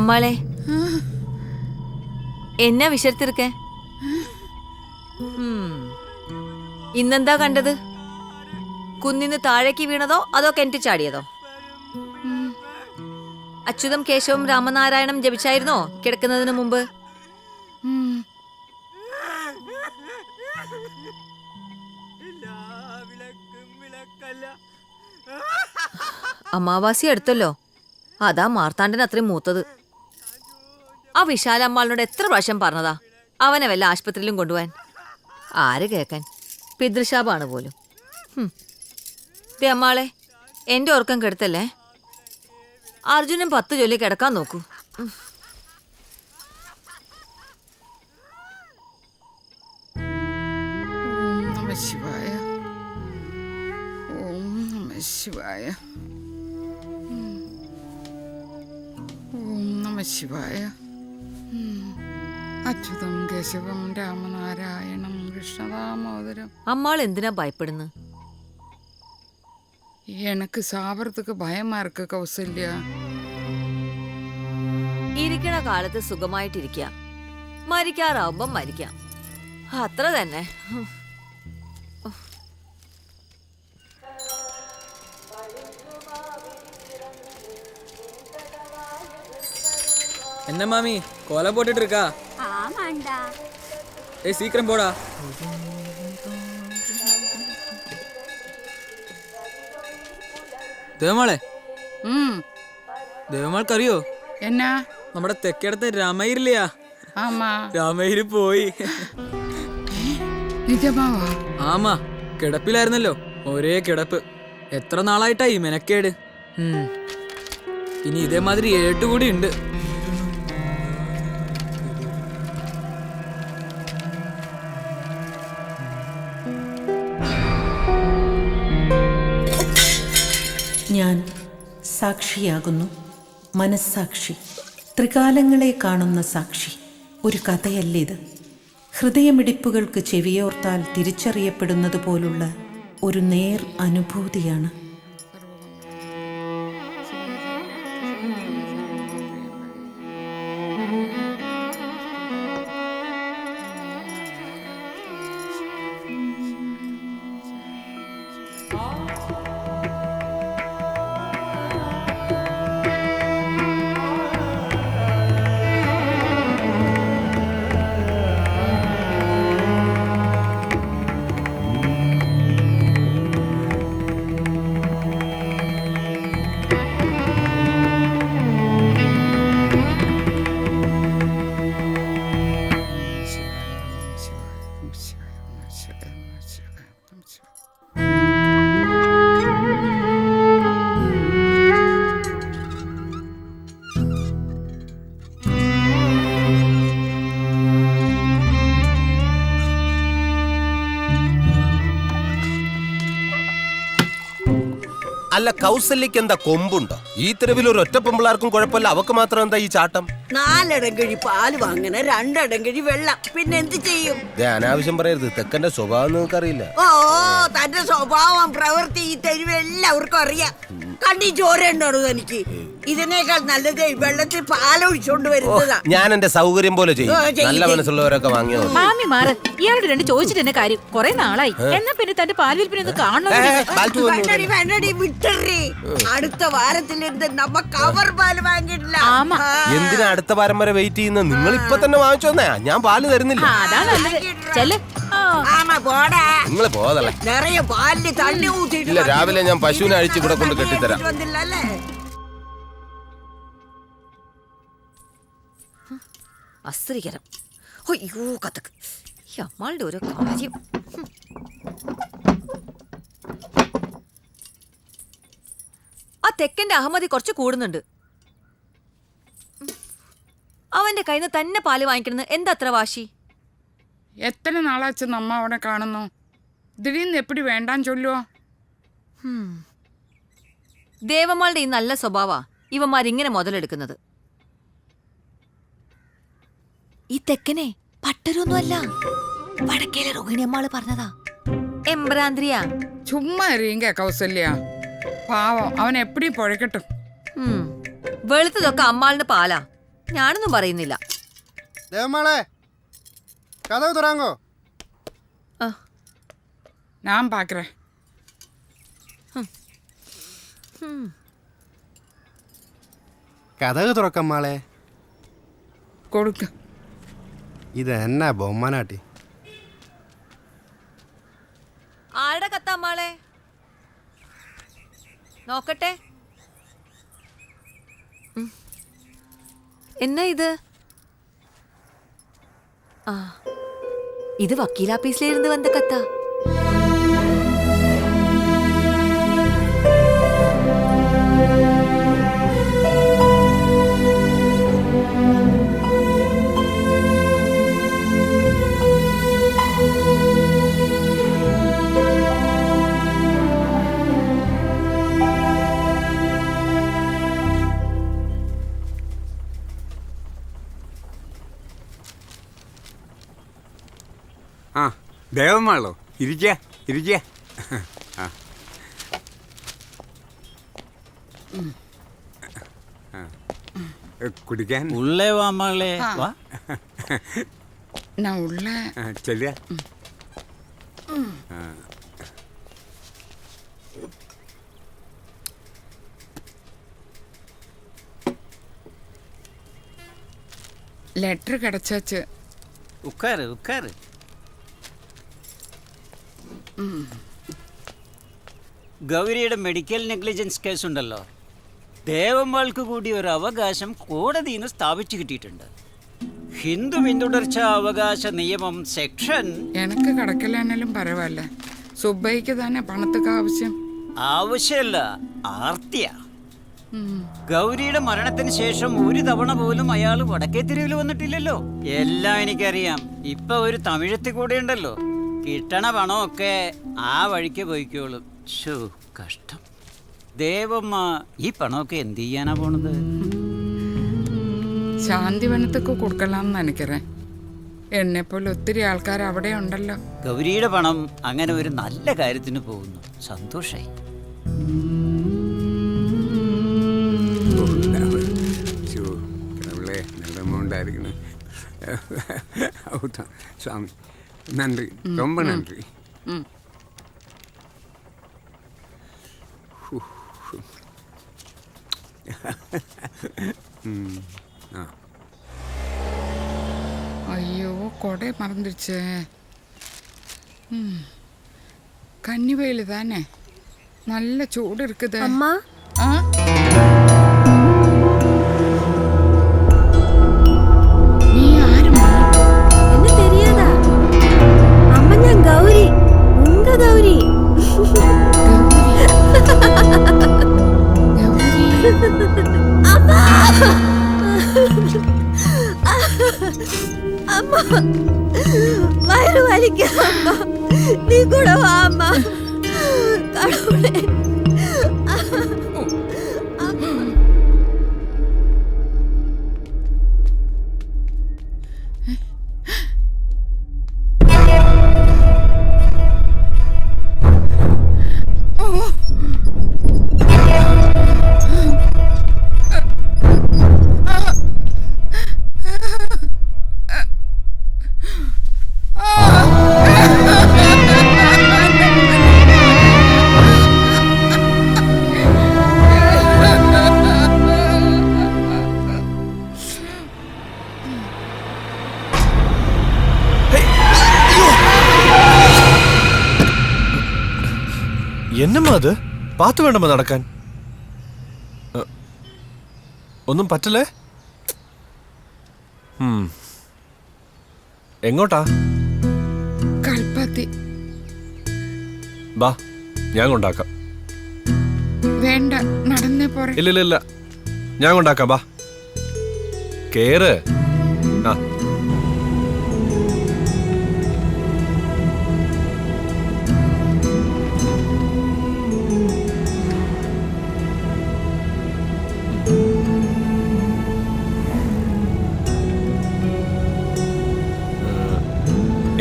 അമ്മാളെ എന്നാ വിശർത്തിരിക്കേ? ഇന്നെന്താ കണ്ടത്? കുന്നിന്ന് താഴേക്ക് വീണതോ അതോ കിണറ്റ് ചാടിയതോ? അച്യുതം കേശവം രാമനാരായണം ജപിച്ചായിരുന്നോ കിടക്കുന്നതിന് മുമ്പ്? അമാവാസി അടുത്തല്ലോ, അതാ മാർത്താണ്ഡൻ അത്രയും മൂത്തത്. ആ വിശാലമ്മാളിനോട് എത്ര പ്രാവശ്യം പറഞ്ഞതാ അവനെ വല്ല ആശുപത്രിയിലും കൊണ്ടുപോവാൻ. ആര് കേക്കാൻ? പിതൃശാപാണ് പോലും. അമ്മാളെ, എന്റെ ഓർക്കം കെടുത്തല്ലേ. അർജുനൻ 10 ചൊല്ലി കിടക്കാൻ നോക്കൂ. ശിവായ ഓം നമ ശിവായ ഓം നമ ശിവായ. അച്യുതം കേശവം രാമനാരായണം കൃഷ്ണദാമോദരം. അമ്മാൾ എന്തിനാ ഭയപ്പെടുന്നു? எனக்கு சாவறதுக்கு பயமா இருக்கு கௌசல்யா. ഇരിക്കണ കാലത്ത് സുഖമായിട്ടിരിക്കുക, മരിക്കാറാവുമ്പോ മരിക്കാം, അത്ര തന്നെ. என்ன மாமி கோலை போட்டுட்டு இருக்கா? ஆமாண்டா. ஏய் சீக்கிரம் போடா. ദേവമാളെ, ദേവമാൾക്കറിയോ എന്നാ? നമ്മുടെ തെക്കേടത്തെ രാമയിരില്ലയാ, ആമാ രാമയിര് പോയി. നിജമാവാ? ആമാ, കിടപ്പിലായിരുന്നല്ലോ, ഒരേ കിടപ്പ്. എത്ര നാളായിട്ടായി മെനക്കേട്. ഇനി ഇതേമാതിരി 7 കൂടി ഉണ്ട്. ഞാൻ സാക്ഷിയാകുന്നു, മനസ്സാക്ഷി, ത്രികാലങ്ങളെ കാണുന്ന സാക്ഷി. ഒരു കഥയല്ലിത്. ഹൃദയമിടിപ്പുകൾക്ക് ചെവിയോർത്താൽ തിരിച്ചറിയപ്പെടുന്നത് പോലുള്ള ഒരു നേർ അനുഭൂതിയാണ്. അല്ല, കൗസല്യക്ക് എന്താ കൊമ്പുണ്ടോ? ഈ തെരുവിൽ ഒരു ഒറ്റ പെമ്പിളാർക്കും കുഴപ്പമില്ല, അവക്ക് മാത്രം എന്താ ഈ ചാട്ടം? 4 അടങ്കഴി പാല് വാങ്ങണ, 2 അടങ്കഴി വെള്ളം, പിന്നെ എന്ത് ചെയ്യും? അനാവശ്യം പറയരുത്, തെക്കന്റെ സ്വഭാവം നിങ്ങൾക്ക് അറിയില്ല. ഓ, തന്റെ സ്വഭാവം പ്രവൃത്തി ഈ തെരുവ് എല്ലാവർക്കും അറിയാം. കണ്ണി ചോരണ്ടോ തനിക്ക്? ഇതിനേക്കാൾ നല്ലത് വെള്ളത്തിൽ പാലൊഴിച്ചോണ്ട് വരുന്നതാ. ഞാൻ എന്റെ സൗകര്യം പോലെ ചെയ്യും. നല്ല മനസ്സുള്ളവരൊക്കെ വാങ്ങിയോ. മാമി മാറ്, ഇയാളോട് 2 ചോദിച്ചിട്ട് എന്നെ കാര്യം. കുറെ നാളായി, എന്നാ പിന്നെ തന്റെ പാൽ വിൽപ്പന കാണണം. വിട്ടറി, അടുത്ത വാരത്തിലിരുന്ന് നമ്മ കവർ പാല് വാങ്ങിയിട്ടില്ല. എന്തിനാ അടുത്ത വാരം വരെ വെയിറ്റ് ചെയ്യുന്ന? നിങ്ങൾ ഇപ്പൊ തന്നെ വാങ്ങിച്ചോന്നേ, ഞാൻ പാല് തരുന്നില്ല. നിങ്ങൾ പോതല്ലേ, നിറയെ പാലിന് തണ്ണി ഊത്തിട്ട്. ഇല്ല, രാവിലെ ഞാൻ പശുവിനെ അഴിച്ച് ഇവിടെ കൊണ്ട് കെട്ടിത്തരാം. അസ്ത്രീകരം. അയ്യോ കഥക്ക്, ഈ അമ്മാളുടെ ഓരോ കാര്യം. ആ തെക്കന്റെ അഹമ്മദി കുറച്ച് കൂടുന്നുണ്ട്. അവന്റെ കയ്യിൽ നിന്ന് തന്നെ പാല് വാങ്ങിക്കണമെന്ന് എന്താ അത്ര വാശി? എത്ര നാളാച്ച് നമ്മ അവിടെ കാണുന്നു, ദിടീന്ന് എപ്പടി വേണ്ടാൻ ചൊല്ലുവോ? ദേവമാളുടെ ഈ നല്ല സ്വഭാവ ഇവന്മാരിങ്ങനെ മുതലെടുക്കുന്നത്. ഈ തെക്കനെ പട്ടരൊന്നുമല്ല, വടക്കേലെ രോഹിണിയമ്മാള് പറഞ്ഞതാ, എംബ്രാന്തിരിയാ. ചുമ്മാ എറിയുങ്ക കൗസല്യ, പാവം അവൻ എപ്പടി പൊഴക്കട്ടും. വെളുത്തതൊക്കെ അമ്മാളിന് പാലാ, ഞാനൊന്നും പറയുന്നില്ല. ദേവമാളെ കഥവ് തുറങ്ങോ. ആ, ഞാൻ പാക്കറേ. കഥവ് തുറക്കമ്മാളെ. കൊടുക്ക. ഇത് എന്നാ ബൊമ്മനാട്ടി. ആരുടെ കത്താമ്മാളെ? നോക്കട്ടെ. എന്നാ ഇത്? ആ, ഇത് വക്കീലാപ്പീസിലിരുന്ന് വന്ന കത്താ. ആ ദേവമാളോ, ഇരിക്കുക ഇരിക്കുക. കുടിക്കാൻ ഉള്ളേ വാമകളെ വാ. நான் உள்ள ചെല്ലുക. லெட்டர் கிடைச்சாச்சு. ഉക്കാറ് ഉക്കാറ്. ഗൗരിയുടെ മെഡിക്കൽ നെഗ്ലിജൻസ് കേസുണ്ടല്ലോ, ദേവന്മാൾക്ക് കൂടി ഒരു അവകാശം കോടതിയിൽ നിന്ന് സ്ഥാപിച്ചു കിട്ടിയിട്ടുണ്ട്. ഹിന്ദു പിന്തുടർച്ച അവകാശ നിയമം സെക്ഷൻ. எனக்கு கிடைக்கலனாலும் பரவாயில்ல. സുബൈക്ക് തന്നെ പണത്തൊക്കെ ആവശ്യം. ആവശ്യമല്ല, ആർത്തിയ. ഗൗരിയുടെ മരണത്തിന് ശേഷം ഒരു തവണ പോലും അയാൾ വടക്കേ തെരുവിൽ വന്നിട്ടില്ലല്ലോ. എല്ലാം എനിക്കറിയാം. ഇപ്പൊ ഒരു തമിഴത്തി കൂടെ ഉണ്ടല്ലോ. കിട്ടണ പണമൊക്കെ ആ വഴിക്ക് പോയിക്കോളും. ശോ, കഷ്ടം. ദേവമ്മ ഈ പണമൊക്കെ എന്ത് ചെയ്യാനാ പോണത്? ശാന്തിവനത്തൊക്കെ കൊടുക്കലാന്ന് നനയ്ക്കറേ. എന്നെപ്പോലെ ഒത്തിരി ആൾക്കാർ അവിടെ ഉണ്ടല്ലോ. ഗൗരിയുടെ പണം അങ്ങനെ ഒരു നല്ല കാര്യത്തിന് പോകുന്നു. സന്തോഷായി. கடவுளே, நல்ல அமௌண்டாக இருக்குன்னு. அவுதான் சாமி, நன்றி, ரொம்ப நன்றி. ஐயோ, கொடை மறந்துடுச்சே. கன்னி வெயில் தானே, நல்ல சூடு இருக்குது. அம்மா, ஆ, நீ யாருமா? என்ன தெரியாதா? அம்மா, நான் கௌரி, உங்க கௌரி. அம்மா, அம்மா, வயிறு வலிக்குது அம்மா. நீ கூட வா அம்மா. கடவுளே. എന്നമ്മാ അത്? പാത്തു വേണ്ടമ്മ നടക്കാൻ. ഒന്നും പറ്റല്ലേ? എങ്ങോട്ടാ? കൽപ്പത്തി. ബാ, ഞാൻ കൊണ്ടാക്കാം. വേണ്ട, നടന്നേ പോരെ. ഇല്ല, ഞാൻ കൊണ്ടാക്കാം. ബാ, കേറ്. ആ,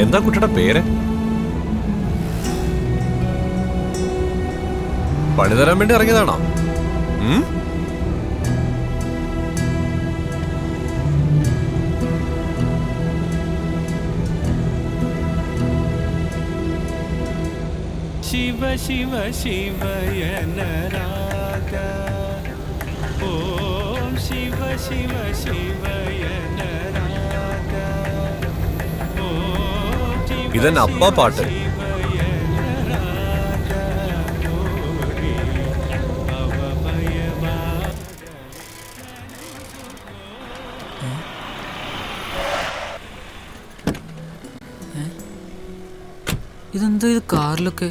എന്താ കുട്ടിയുടെ പേര്? പണി തരാൻ വേണ്ടി ഇറങ്ങിയതാണോ? ശിവ ശിവ ശിവയനരാഗ ഓം ശിവ ശിവ ശിവയനരാഗ ഓം ശിവ ഇതെന്നെ അപ്പാ പാട്ട്. ഇതെന്താ ഇത് കാറിലൊക്കെ?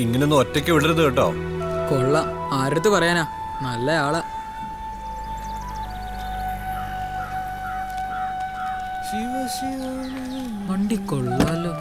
ഇങ്ങനൊന്നും ഒറ്റയ്ക്ക് വിടരുത് കേട്ടോ. കൊള്ളാം, ആരടുത്ത് പറയാനാ, നല്ല ആളാ. വണ്ടി കൊള്ളാലോ.